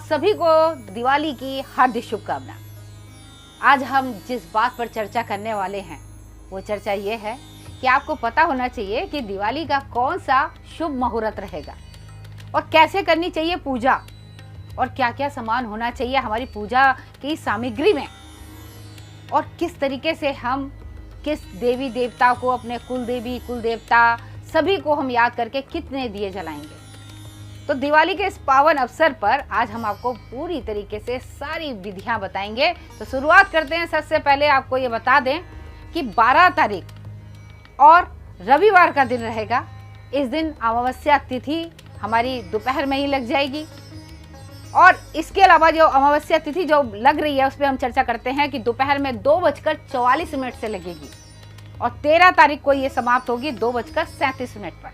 सभी को दिवाली की हार्दिक शुभकामना। आज हम जिस बात पर चर्चा करने वाले हैं वो चर्चा ये है कि आपको पता होना चाहिए कि दिवाली का कौन सा शुभ मुहूर्त रहेगा और कैसे करनी चाहिए पूजा और क्या क्या सामान होना चाहिए हमारी पूजा की सामग्री में और किस तरीके से हम किस देवी देवता को, अपने कुल देवी कुल देवता सभी को हम याद करके कितने दिए जलाएंगे। तो दिवाली के इस पावन अवसर पर आज हम आपको पूरी तरीके से सारी विधियां बताएंगे। तो शुरुआत करते हैं। सबसे पहले आपको ये बता दें कि 12 तारीख और रविवार का दिन रहेगा। इस दिन अमावस्या तिथि हमारी दोपहर में ही लग जाएगी और इसके अलावा जो अमावस्या तिथि जो लग रही है उस पर हम चर्चा करते हैं कि दोपहर में 2:44 से लगेगी और 13 तारीख को ये समाप्त होगी 2:37 पर।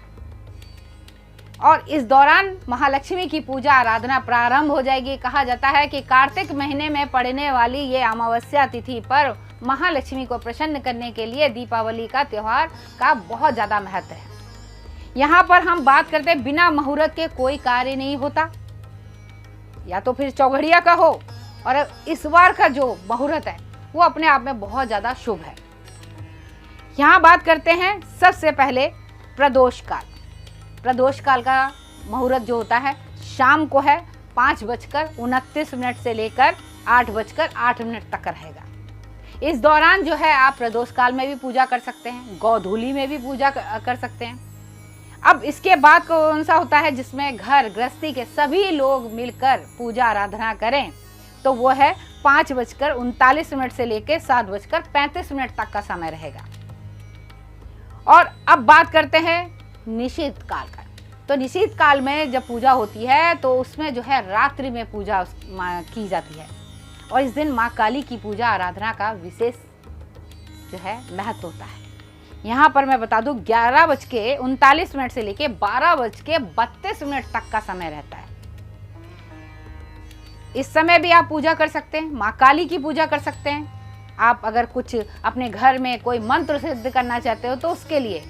और इस दौरान महालक्ष्मी की पूजा आराधना प्रारंभ हो जाएगी। कहा जाता है कि कार्तिक महीने में पड़ने वाली ये अमावस्या तिथि पर महालक्ष्मी को प्रसन्न करने के लिए दीपावली का त्योहार का बहुत ज़्यादा महत्व है। यहाँ पर हम बात करते हैं बिना मुहूर्त के कोई कार्य नहीं होता, या तो फिर चौघड़िया का हो, और इस बार का जो मुहूर्त है वो अपने आप में बहुत ज़्यादा शुभ है। यहाँ बात करते हैं सबसे पहले प्रदोष काल। प्रदोष काल का मुहूर्त जो होता है शाम को है 5:29 से लेकर 8:08 तक रहेगा। इस दौरान जो है आप प्रदोष काल में भी पूजा कर सकते हैं, गोधूली में भी पूजा कर सकते हैं। अब इसके बाद कौन सा होता है जिसमें घर गृहस्थी के सभी लोग मिलकर पूजा आराधना करें, तो वो है 5:39 से लेकर 7:35 तक का समय रहेगा। और अब बात करते हैं निषिद्ध काल का। तो निषिद्ध काल में जब पूजा होती है तो उसमें जो है रात्रि में पूजा की जाती है और इस दिन माँ काली की पूजा आराधना का विशेष जो है महत्व होता है। यहाँ पर मैं बता दूं 11:39 से लेके 12:32 तक का समय रहता है। इस समय भी आप पूजा कर सकते हैं, माँ काली की पूजा कर सकते हैं। आप अगर कुछ अपने घर में कोई मंत्र सिद्ध करना चाहते हो तो उसके लिए।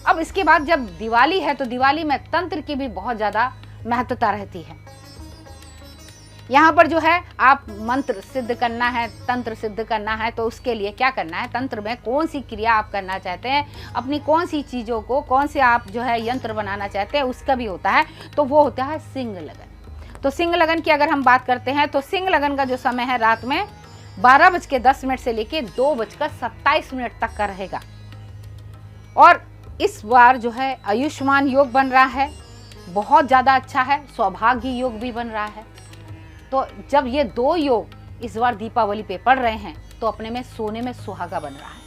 अब इसके बाद जब दिवाली है तो दिवाली में तंत्र की भी बहुत ज़्यादा महत्वता रहती है। यहाँ पर जो है आप मंत्र सिद्ध करना है, तंत्र सिद्ध करना है, तो उसके लिए क्या करना है, तंत्र में कौन सी क्रिया आप करना चाहते हैं, अपनी कौन सी चीज़ों को कौन से आप जो है यंत्र बनाना चाहते हैं उसका भी होता है। तो वो होता है सिंह लगन। तो सिंह लगन की अगर हम बात करते हैं तो सिंह लगन का जो समय है रात में 12:10 से लेके 2:27 तक का रहेगा। और इस बार जो है आयुष्मान योग बन रहा है, बहुत ज़्यादा अच्छा है। सौभाग्य योग भी बन रहा है। तो जब ये दो योग इस बार दीपावली पे पड़ रहे हैं तो अपने में सोने में सुहागा बन रहा है।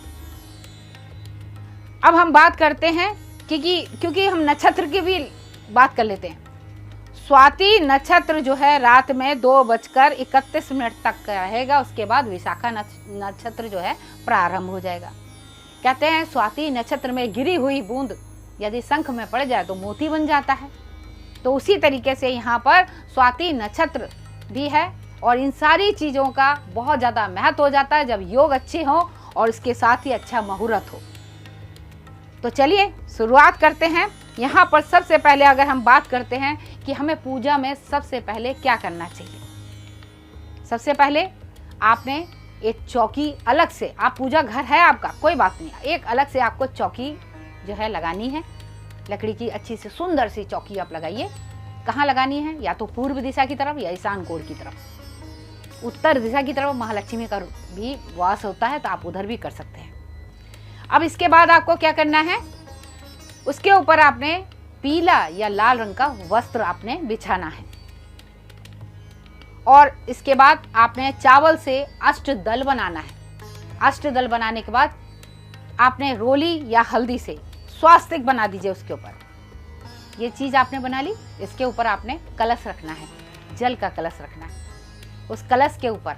अब हम बात करते हैं क्योंकि हम नक्षत्र की भी बात कर लेते हैं। स्वाति नक्षत्र जो है रात में 2:31 तक रहेगा। उसके बाद विशाखा नक्षत्र जो है प्रारंभ हो जाएगा। कहते हैं स्वाति नक्षत्र में गिरी हुई बूंद यदि शंख में पड़ जाए तो मोती बन जाता है। तो उसी तरीके से यहाँ पर स्वाति नक्षत्र भी है और इन सारी चीज़ों का बहुत ज़्यादा महत्व हो जाता है जब योग अच्छे हो और इसके साथ ही अच्छा मुहूर्त हो। तो चलिए शुरुआत करते हैं। यहाँ पर सबसे पहले अगर हम बात करते हैं कि हमें पूजा में सबसे पहले क्या करना चाहिए, सबसे पहले आपने एक चौकी अलग से, आप पूजा घर है आपका कोई बात नहीं, एक अलग से आपको चौकी जो है लगानी है। लकड़ी की अच्छी सी सुंदर सी चौकी आप लगाइए। कहाँ लगानी है, या तो पूर्व दिशा की तरफ या ईशान कोण की तरफ। उत्तर दिशा की तरफ महालक्ष्मी का भी वास होता है तो आप उधर भी कर सकते हैं। अब इसके बाद आपको क्या करना है, उसके ऊपर आपने पीला या लाल रंग का वस्त्र आपने बिछाना है और इसके बाद आपने चावल से अष्टदल बनाना है। अष्टदल बनाने के बाद आपने रोली या हल्दी से स्वास्तिक बना दीजिए उसके ऊपर। ये चीज़ आपने बना ली। इसके ऊपर आपने कलश रखना है, जल का कलश रखना है। उस कलश के ऊपर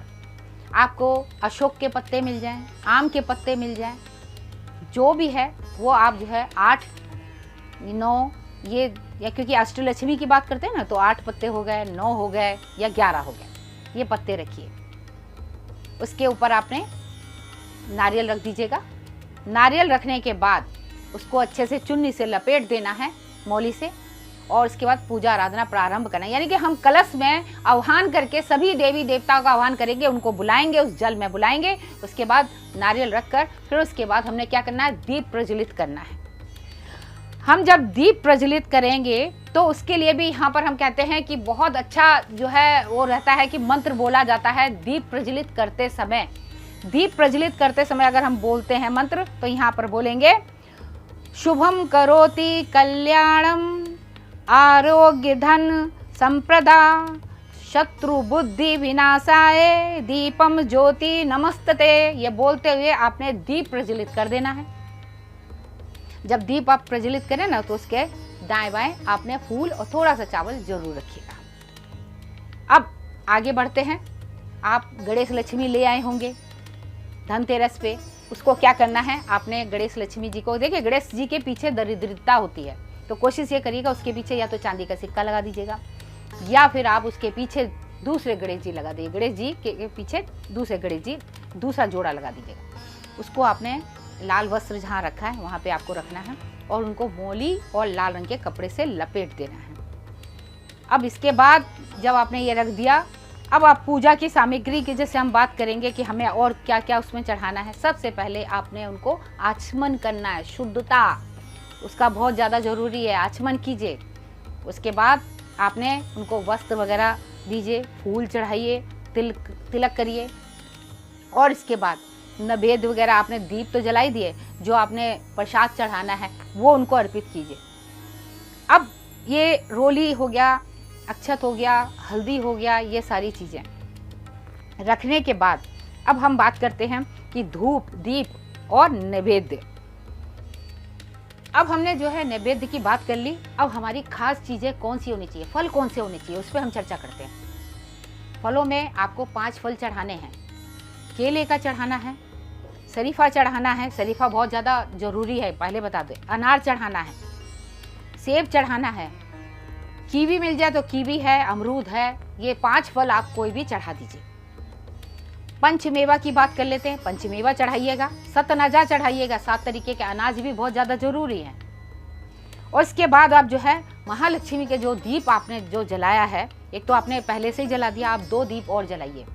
आपको अशोक के पत्ते मिल जाएं, आम के पत्ते मिल जाएं, जो भी है वो आप जो है 8, 9 ये, या क्योंकि अष्टलक्ष्मी की बात करते हैं ना तो 8 पत्ते हो गए, 9 हो गए या 11 हो गए, ये पत्ते रखिए। उसके ऊपर आपने नारियल रख दीजिएगा। नारियल रखने के बाद उसको अच्छे से चुन्नी से लपेट देना है, मौली से, और उसके बाद पूजा आराधना प्रारंभ करना, यानी कि हम कलश में आह्वान करके सभी देवी देवताओं का आह्वान करेंगे, उनको बुलाएंगे, उस जल में बुलाएंगे। उसके बाद नारियल रखकर फिर उसके बाद हमने क्या करना है, दीप प्रज्वलित करना है। हम जब दीप प्रज्वलित करेंगे तो उसके लिए भी यहाँ पर हम कहते हैं कि बहुत अच्छा जो है वो रहता है कि मंत्र बोला जाता है दीप प्रज्वलित करते समय। दीप प्रज्वलित करते समय अगर हम बोलते हैं मंत्र तो यहाँ पर बोलेंगे शुभम करोति कल्याणम आरोग्य धन संप्रदा शत्रु बुद्धि विनाशाय दीपम ज्योति नमस्तते। ये बोलते हुए आपने दीप प्रज्वलित कर देना है। जब दीप आप प्रज्वलित करें ना तो उसके दाएं बाएं आपने फूल और थोड़ा सा चावल जरूर रखिएगा। अब आगे बढ़ते हैं। आप गणेश लक्ष्मी ले आए होंगे धनतेरस पे, उसको क्या करना है, आपने गणेश लक्ष्मी जी को, देखिए गणेश जी के पीछे दरिद्रता होती है तो कोशिश ये करिएगा उसके पीछे या तो चांदी का सिक्का लगा दीजिएगा या फिर आप उसके पीछे दूसरे गणेश जी लगा दीजिए। गणेश जी के पीछे दूसरे गणेश जी दूसरा जोड़ा लगा दीजिएगा। उसको आपने लाल वस्त्र जहाँ रखा है वहाँ पे आपको रखना है और उनको मोली और लाल रंग के कपड़े से लपेट देना है। अब इसके बाद जब आपने ये रख दिया, अब आप पूजा की सामग्री की जैसे हम बात करेंगे कि हमें और क्या क्या उसमें चढ़ाना है। सबसे पहले आपने उनको आचमन करना है, शुद्धता उसका बहुत ज़्यादा ज़रूरी है, आचमन कीजिए। उसके बाद आपने उनको वस्त्र वगैरह दीजिए, फूल चढ़ाइए, तिलक करिए और इसके बाद नैवेद्य वगैरह आपने दीप तो जला ही दिए, जो आपने प्रसाद चढ़ाना है वो उनको अर्पित कीजिए। अब ये रोली हो गया, अक्षत हो गया, हल्दी हो गया, ये सारी चीज़ें रखने के बाद अब हम बात करते हैं कि धूप, दीप और नैवेद्य। अब हमने जो है नैवेद्य की बात कर ली। अब हमारी खास चीज़ें कौन सी होनी चाहिए, फल कौन से होने चाहिए, उस पर हम चर्चा करते हैं। फलों में आपको 5 फल चढ़ाने हैं। केले का चढ़ाना है, शरीफा चढ़ाना है, शरीफा बहुत ज़्यादा ज़रूरी है पहले बता दें। अनार चढ़ाना है, सेब चढ़ाना है, कीवी मिल जाए तो कीवी है, अमरूद है, ये 5 फल आप कोई भी चढ़ा दीजिए। पंचमेवा की बात कर लेते हैं। पंचमेवा चढ़ाइएगा, सतनाजा चढ़ाइएगा, 7 तरीके के अनाज भी बहुत ज़्यादा ज़रूरी है। और इसके बाद आप जो है महालक्ष्मी के जो दीप आपने जो जलाया है, एक तो आपने पहले से ही जला दिया, आप 2 दीप और जलाइए,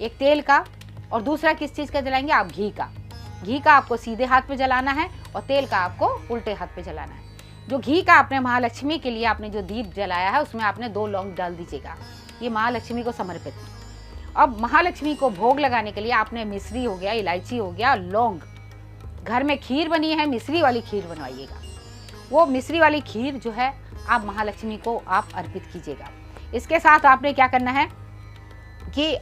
एक तेल का और दूसरा किस चीज़ का जलाएंगे आप, घी का। घी का आपको सीधे हाथ पे जलाना है और तेल का आपको उल्टे हाथ पे जलाना है। जो घी का आपने महालक्ष्मी के लिए आपने जो दीप जलाया है उसमें आपने 2 लौंग डाल दीजिएगा, ये महालक्ष्मी को समर्पित है। अब महालक्ष्मी को भोग लगाने के लिए आपने मिश्री हो गया, इलायची हो गया, लौंग, घर में खीर बनी है, मिश्री वाली खीर बनवाइएगा। वो मिश्री वाली खीर जो है आप महालक्ष्मी को आप अर्पित कीजिएगा। इसके साथ आपने क्या करना है कि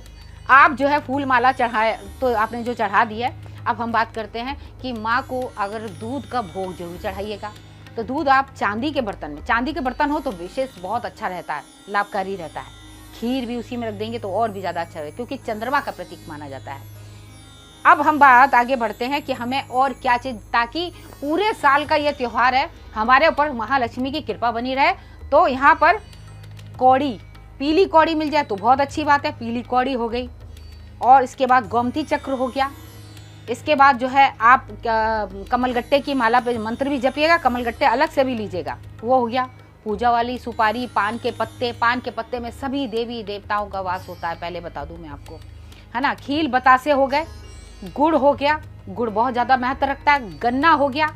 आप जो है फूल माला चढ़ाए तो आपने जो चढ़ा दिया है। अब हम बात करते हैं कि माँ को अगर दूध का भोग जरूर चढ़ाइएगा। तो दूध आप चांदी के बर्तन में, चांदी के बर्तन हो तो विशेष बहुत अच्छा रहता है, लाभकारी रहता है। खीर भी उसी में रख देंगे तो और भी ज़्यादा अच्छा है क्योंकि चंद्रमा का प्रतीक माना जाता है। अब हम बात आगे बढ़ते हैं कि हमें और क्या चीज़, ताकि पूरे साल का ये त्यौहार है हमारे ऊपर महालक्ष्मी की कृपा बनी रहे। तो यहाँ पर कौड़ी, पीली कौड़ी मिल जाए तो बहुत अच्छी बात है, पीली कौड़ी हो गई। और इसके बाद गोमती चक्र हो गया। इसके बाद जो है आप कमलगट्टे की माला पे मंत्र भी जपिएगा, कमलगट्टे अलग से भी लीजिएगा, वो हो गया। पूजा वाली सुपारी, पान के पत्ते, पान के पत्ते में सभी देवी देवताओं का वास होता है, पहले बता दूं मैं आपको, है ना। खील बतासे हो गए, गुड़ हो गया, गुड़ बहुत ज़्यादा महत्व रखता है। गन्ना हो गया।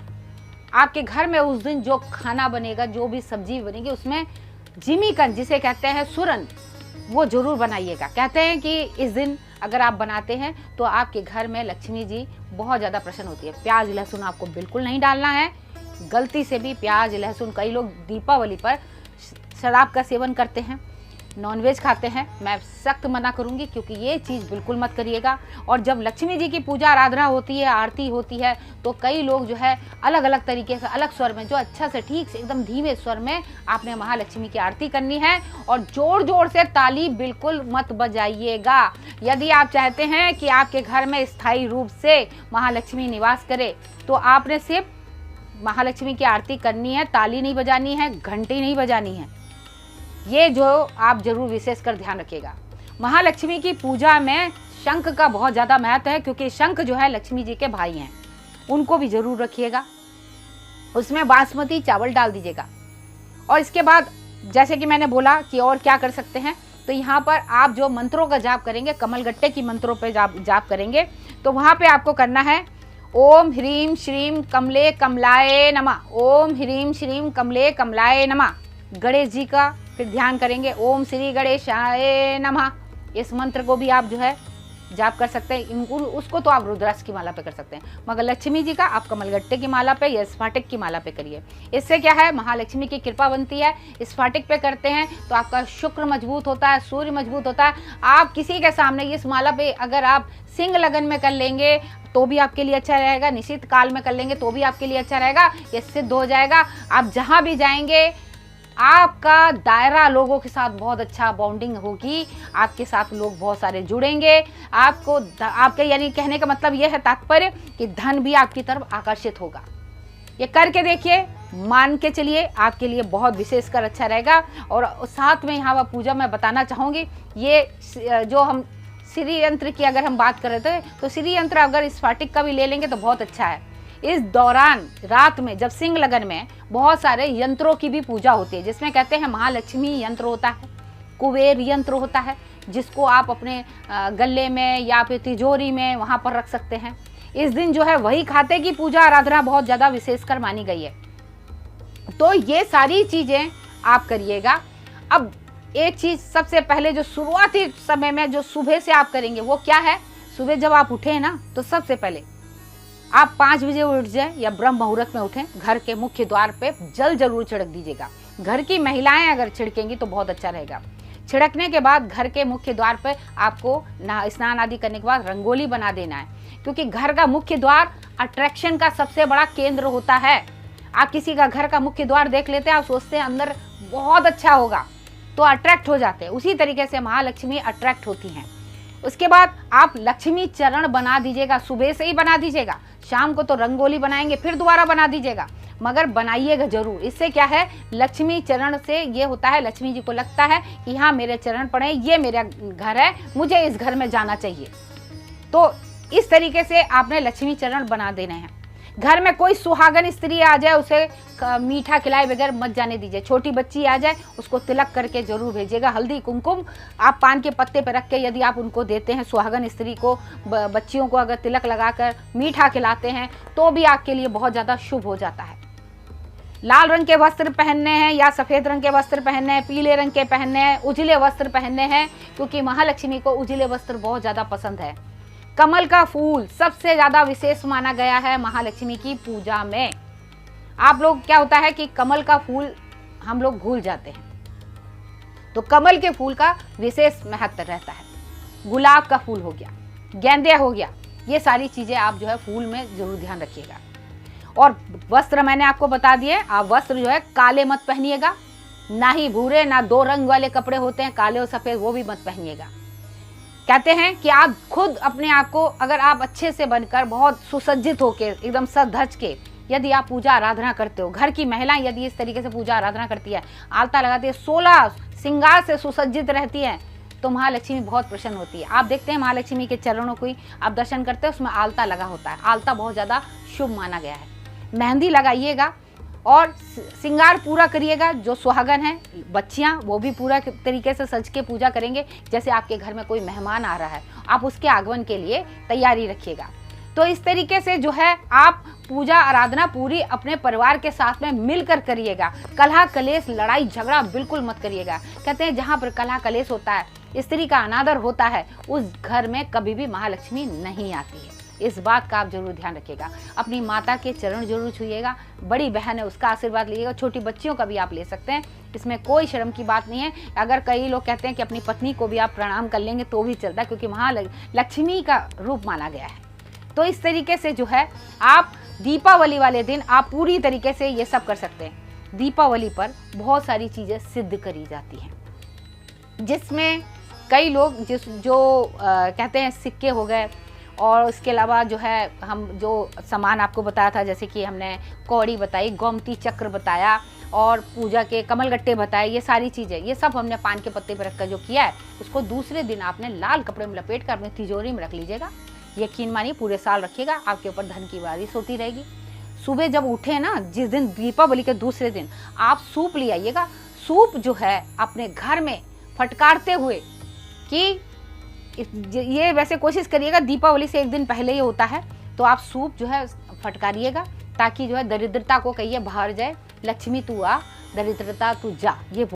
आपके घर में उस दिन जो खाना बनेगा, जो भी सब्जी बनेगी, उसमें जिमीकंद जिसे कहते हैं सुरन, वो जरूर बनाइएगा। कहते हैं कि इस दिन अगर आप बनाते हैं तो आपके घर में लक्ष्मी जी बहुत ज़्यादा प्रसन्न होती है। प्याज लहसुन आपको बिल्कुल नहीं डालना है, गलती से भी प्याज लहसुन, कई लोग दीपावली पर शराब का सेवन करते हैं, नॉनवेज खाते हैं, मैं सख्त मना करूंगी क्योंकि ये चीज़ बिल्कुल मत करिएगा। और जब लक्ष्मी जी की पूजा आराधना होती है, आरती होती है, तो कई लोग जो है अलग अलग तरीके से, अलग स्वर में, जो अच्छा से ठीक से एकदम धीमे स्वर में आपने महालक्ष्मी की आरती करनी है। और जोर जोर से ताली बिल्कुल मत बजाइएगा। यदि आप चाहते हैं कि आपके घर में स्थायी रूप से महालक्ष्मी निवास करे तो आपने सिर्फ महालक्ष्मी की आरती करनी है, ताली नहीं बजानी है, घंटी नहीं बजानी है। ये जो आप जरूर विशेष कर ध्यान रखिएगा। महालक्ष्मी की पूजा में शंख का बहुत ज़्यादा महत्व है क्योंकि शंख जो है लक्ष्मी जी के भाई हैं, उनको भी जरूर रखिएगा। उसमें बासमती चावल डाल दीजिएगा। और इसके बाद जैसे कि मैंने बोला कि और क्या कर सकते हैं, तो यहाँ पर आप जो मंत्रों का जाप करेंगे, कमलगट्टे की मंत्रों पे जाप करेंगे, तो वहाँ पे आपको करना है ओम ह्रीम श्रीम कमले कमलाय नमः, ओम ह्रीम श्रीम कमले कमलाय नमः। गणेश जी का फिर ध्यान करेंगे, ओम श्री गणेशाय नमः। इस मंत्र को भी आप जो है जाप कर सकते हैं। इनको उसको तो आप रुद्राक्ष की माला पे कर सकते हैं, मगर लक्ष्मी जी का आप कमलगट्टे की माला पे या स्फाटिक की माला पे करिए। इससे क्या है, महालक्ष्मी की कृपा बनती है। स्फाटिक पे करते हैं तो आपका शुक्र मजबूत होता है, सूर्य मजबूत होता है। आप किसी के सामने इस माला पे अगर आप सिंह लगन में कर लेंगे तो भी आपके लिए अच्छा रहेगा, निश्चित काल में कर लेंगे तो भी आपके लिए अच्छा रहेगा, ये सिद्ध हो जाएगा। आप जहाँ भी जाएंगे आपका दायरा लोगों के साथ बहुत अच्छा बॉन्डिंग होगी, आपके साथ लोग बहुत सारे जुड़ेंगे। आपके यानी कहने का मतलब यह है तात्पर्य कि धन भी आपकी तरफ आकर्षित होगा। ये करके देखिए, मान के चलिए, आपके लिए बहुत विशेषकर अच्छा रहेगा। और साथ में यहाँ पूजा मैं बताना चाहूँगी, ये जो हम श्री यंत्र की अगर हम बात कर रहे थे, तो श्री यंत्र अगर स्फाटिक का भी ले लेंगे तो बहुत अच्छा है। इस दौरान रात में जब सिंह लगन में बहुत सारे यंत्रों की भी पूजा होती है, जिसमें कहते हैं महालक्ष्मी यंत्र होता है, कुबेर यंत्र होता है, जिसको आप अपने गले में या फिर तिजोरी में वहाँ पर रख सकते हैं। इस दिन जो है वही खाते की पूजा आराधना बहुत ज़्यादा विशेषकर मानी गई है। तो ये सारी चीज़ें आप करिएगा। अब एक चीज़ सबसे पहले जो शुरुआती समय में जो सुबह से आप करेंगे वो क्या है, सुबह जब आप उठे ना तो सबसे पहले आप 5 बजे उठ जाएं या ब्रह्म मुहूर्त में उठें, घर के मुख्य द्वार पे जल जरूर छिड़क दीजिएगा। घर की महिलाएं अगर छिड़केंगी तो बहुत अच्छा रहेगा। छिड़कने के बाद घर के मुख्य द्वार पे आपको स्नान आदि करने के बाद रंगोली बना देना है, क्योंकि घर का मुख्य द्वार अट्रैक्शन का सबसे बड़ा केंद्र होता है। आप किसी का घर का मुख्य द्वार देख लेते हैं, आप सोचते हैं अंदर बहुत अच्छा होगा तो अट्रैक्ट हो जाते हैं। उसी तरीके से महालक्ष्मी अट्रैक्ट होती हैं। उसके बाद आप लक्ष्मी चरण बना दीजिएगा, सुबह से ही बना दीजिएगा। शाम को तो रंगोली बनाएंगे, फिर दोबारा बना दीजिएगा, मगर बनाइएगा जरूर। इससे क्या है, लक्ष्मी चरण से ये होता है, लक्ष्मी जी को लगता है कि हाँ मेरे चरण पड़े, ये मेरा घर है, मुझे इस घर में जाना चाहिए। तो इस तरीके से आपने लक्ष्मी चरण बना देने हैं। घर में कोई सुहागन स्त्री आ जाए उसे मीठा खिलाए बगैर मत जाने दीजिए। छोटी बच्ची आ जाए उसको तिलक करके जरूर भेजिएगा। हल्दी कुमकुम आप पान के पत्ते पर रख के यदि आप उनको देते हैं, सुहागन स्त्री को, बच्चियों को अगर तिलक लगाकर मीठा खिलाते हैं तो भी आपके लिए बहुत ज़्यादा शुभ हो जाता है। लाल रंग के वस्त्र पहनने हैं या सफ़ेद रंग के वस्त्र पहनने हैं, पीले रंग के पहनने हैं, उजले वस्त्र पहनने हैं, क्योंकि महालक्ष्मी को उजले वस्त्र बहुत ज़्यादा पसंद है। कमल का फूल सबसे ज़्यादा विशेष माना गया है महालक्ष्मी की पूजा में। आप लोग क्या होता है कि कमल का फूल हम लोग भूल जाते हैं, तो कमल के फूल का विशेष महत्व रहता है। गुलाब का फूल हो गया, गेंदे हो गया, ये सारी चीज़ें आप जो है फूल में जरूर ध्यान रखिएगा। और वस्त्र मैंने आपको बता दिए, आप वस्त्र जो है काले मत पहनिएगा, ना ही भूरे, ना 2 रंग वाले कपड़े होते हैं काले और सफ़ेद, वो भी मत पहनिएगा। कहते हैं कि आप खुद अपने आप को अगर आप अच्छे से बनकर बहुत सुसज्जित होकर एकदम सज धज के यदि आप पूजा आराधना करते हो, घर की महिलाएं यदि इस तरीके से पूजा आराधना करती है, आलता लगाती है, 16 श्रृंगार से सुसज्जित रहती है, तो महालक्ष्मी बहुत प्रसन्न होती है। आप देखते हैं महालक्ष्मी के चरणों को आप दर्शन करते हैं, उसमें आलता लगा होता है। आलता बहुत ज़्यादा शुभ माना गया है। मेहंदी लगाइएगा और श्रृंगार पूरा करिएगा। जो सुहागन हैं, बच्चियां, वो भी पूरा तरीके से सज के पूजा करेंगे। जैसे आपके घर में कोई मेहमान आ रहा है, आप उसके आगमन के लिए तैयारी रखिएगा। तो इस तरीके से जो है आप पूजा आराधना पूरी अपने परिवार के साथ में मिलकर करिएगा। कलह कलेश लड़ाई झगड़ा बिल्कुल मत करिएगा। कहते हैं जहाँ पर कलह कलेश होता है, स्त्री का अनादर होता है, उस घर में कभी भी महालक्ष्मी नहीं आती है। इस बात का आप जरूर ध्यान रखिएगा। अपनी माता के चरण जरूर छूइएगा। बड़ी बहन है उसका आशीर्वाद लीजिएगा। छोटी बच्चियों का भी आप ले सकते हैं, इसमें कोई शर्म की बात नहीं है। अगर कई लोग कहते हैं कि अपनी पत्नी को भी आप प्रणाम कर लेंगे तो भी चलता है, क्योंकि महालक्ष्मी का रूप माना गया है। तो इस तरीके से जो है आप दीपावली वाले दिन आप पूरी तरीके से ये सब कर सकते हैं। दीपावली पर बहुत सारी चीज़ें सिद्ध करी जाती हैं, जिसमें कई लोग कहते हैं सिक्के हो गए, और उसके अलावा जो है हम जो सामान आपको बताया था, जैसे कि हमने कौड़ी बताई, गोमती चक्र बताया और पूजा के कमलगट्टे बताए, ये सारी चीज़ें, ये सब हमने पान के पत्ते पर रखकर जो किया है, उसको दूसरे दिन आपने लाल कपड़े में लपेट कर अपनी तिजोरी में रख लीजिएगा। यकीन मानिए पूरे साल रखिएगा, आपके ऊपर धन की बारिश होती रहेगी। सुबह जब उठे ना, जिस दिन दीपावली के दूसरे दिन, आप सूप ले आइएगा। सूप जो है अपने घर में फटकारते हुए कि ये वैसे कोशिश करिएगा, दीपावली से एक दिन पहले ही होता है, तो आप सूप जो है फटकारिएगा ताकि जो है दरिद्रता को कहिए बाहर जाए, लक्ष्मी तू आ, दरिद्रता तू जा, ये